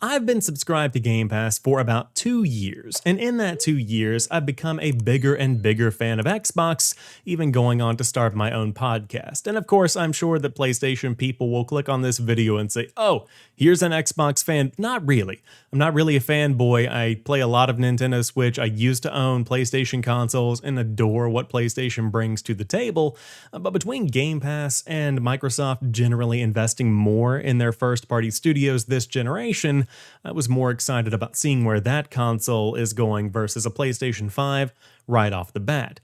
I've been subscribed to Game Pass for about 2 years, and in that 2 years, I've become a bigger and bigger fan of Xbox, even going on to start my own podcast. And of course, I'm sure that PlayStation people will click on this video and say, oh, here's an Xbox fan. Not really. I'm not really a fanboy. I play a lot of Nintendo Switch. I used to own PlayStation consoles and adore what PlayStation brings to the table. But between Game Pass and Microsoft generally investing more in their first-party studios this generation, I was more excited about seeing where that console is going versus a PlayStation 5 right off the bat.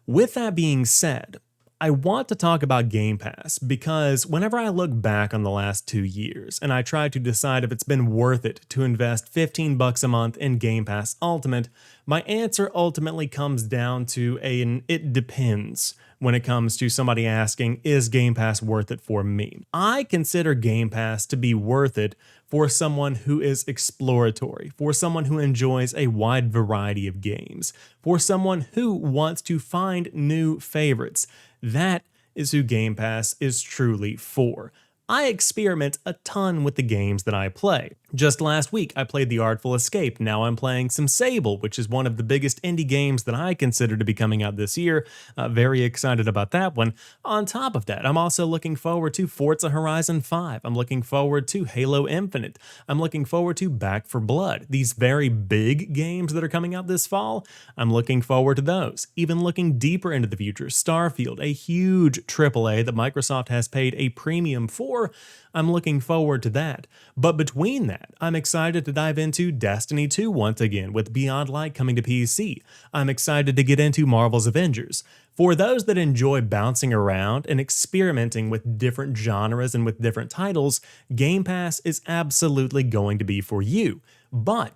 With that being said, I want to talk about Game Pass because whenever I look back on the last 2 years and I try to decide if it's been worth it to invest $15 a month in Game Pass Ultimate, my answer ultimately comes down to an it depends when it comes to somebody asking, is Game Pass worth it for me? I consider Game Pass to be worth it for someone who is exploratory, for someone who enjoys a wide variety of games, for someone who wants to find new favorites. That is who Game Pass is truly for. I experiment a ton with the games that I play. Just last week, I played The Artful Escape. Now I'm playing some Sable, which is one of the biggest indie games that I consider to be coming out this year. Very excited about that one. On top of that, I'm also looking forward to Forza Horizon 5. I'm looking forward to Halo Infinite. I'm looking forward to Back 4 Blood. These very big games that are coming out this fall, I'm looking forward to those. Even looking deeper into the future, Starfield, a huge AAA that Microsoft has paid a premium for, I'm looking forward to that. But between that, I'm excited to dive into Destiny 2 once again with Beyond Light coming to PC. I'm excited to get into Marvel's Avengers. For those that enjoy bouncing around and experimenting with different genres and with different titles, Game Pass is absolutely going to be for you. But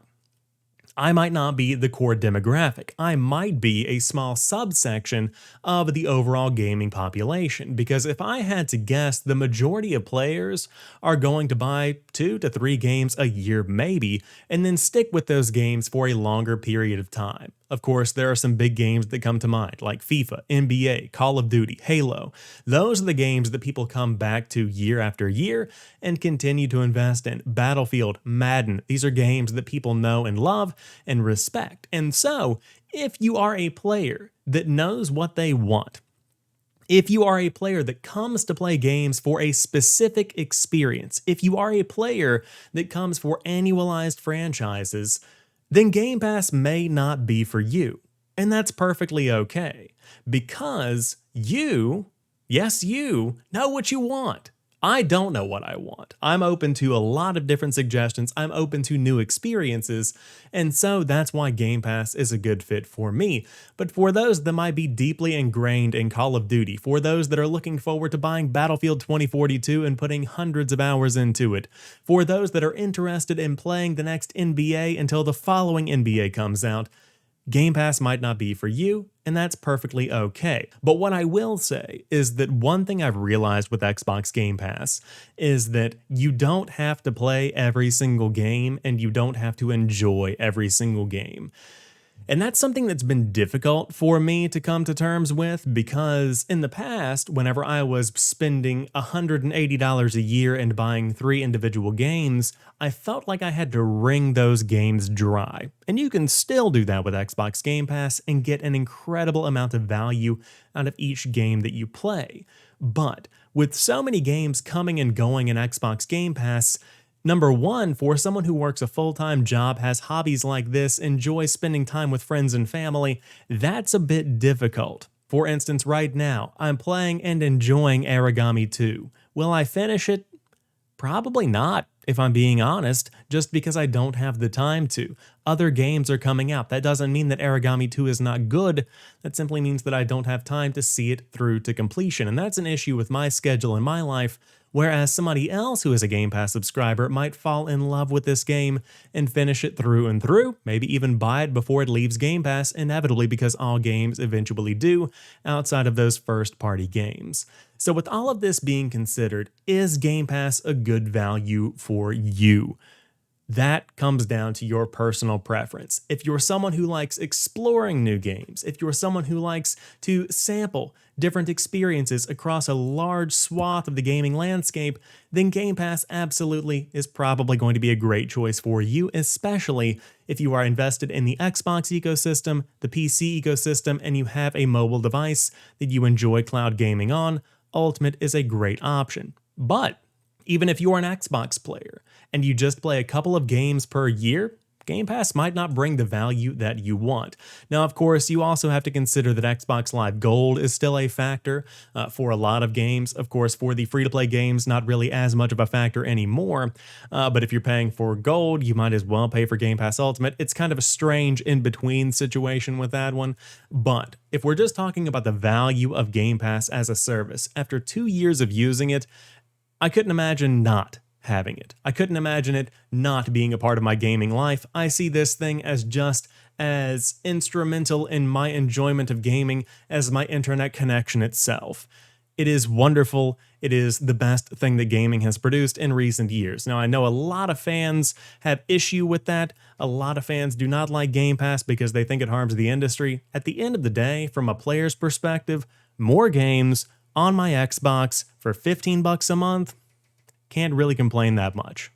I might not be the core demographic. I might be a small subsection of the overall gaming population, because if I had to guess, the majority of players are going to buy 2 to 3 games a year maybe, and then stick with those games for a longer period of time. Of course, there are some big games that come to mind, like FIFA, NBA, Call of Duty, Halo. Those are the games that people come back to year after year and continue to invest in. Battlefield, Madden, these are games that people know and love and respect. And so, if you are a player that knows what they want, if you are a player that comes to play games for a specific experience, if you are a player that comes for annualized franchises, then Game Pass may not be for you. And that's perfectly okay, because you, yes, you, know what you want. I don't know what I want. I'm open to a lot of different suggestions. I'm open to new experiences. And so that's why Game Pass is a good fit for me. But for those that might be deeply ingrained in Call of Duty, for those that are looking forward to buying Battlefield 2042 and putting hundreds of hours into it, for those that are interested in playing the next NBA until the following NBA comes out, Game Pass might not be for you, and that's perfectly okay. But what I will say is that one thing I've realized with Xbox Game Pass is that you don't have to play every single game, and you don't have to enjoy every single game. And that's something that's been difficult for me to come to terms with, because in the past, whenever I was spending $180 a year and buying 3 individual games, I felt like I had to wring those games dry. And you can still do that with Xbox Game Pass and get an incredible amount of value out of each game that you play. But with so many games coming and going in Xbox Game Pass, number one, for someone who works a full-time job, has hobbies like this, enjoys spending time with friends and family, that's a bit difficult. For instance, right now, I'm playing and enjoying Origami 2. Will I finish it? Probably not, if I'm being honest, just because I don't have the time to. Other games are coming out. That doesn't mean that Origami 2 is not good. That simply means that I don't have time to see it through to completion, and that's an issue with my schedule and my life. Whereas somebody else who is a Game Pass subscriber might fall in love with this game and finish it through and through, maybe even buy it before it leaves Game Pass, inevitably, because all games eventually do outside of those first-party games. So with all of this being considered, is Game Pass a good value for you? That comes down to your personal preference. If you're someone who likes exploring new games, if you're someone who likes to sample different experiences across a large swath of the gaming landscape, then Game Pass absolutely is probably going to be a great choice for you, especially if you are invested in the Xbox ecosystem, the PC ecosystem, and you have a mobile device that you enjoy cloud gaming on. Ultimate is a great option. But even if you're an Xbox player and you just play a couple of games per year, Game Pass might not bring the value that you want. Now, of course, you also have to consider that Xbox Live Gold is still a factor for a lot of games. Of course, for the free-to-play games, not really as much of a factor anymore. But if you're paying for Gold, you might as well pay for Game Pass Ultimate. It's kind of a strange in-between situation with that one. But if we're just talking about the value of Game Pass as a service, after 2 years of using it, I couldn't imagine not having it. I couldn't imagine it not being a part of my gaming life. I see this thing as just as instrumental in my enjoyment of gaming as my internet connection itself. It is wonderful. It is the best thing that gaming has produced in recent years. Now, I know a lot of fans have issue with that. A lot of fans do not like Game Pass because they think it harms the industry. At the end of the day, from a player's perspective, more games on my Xbox for $15 a month, can't really complain that much.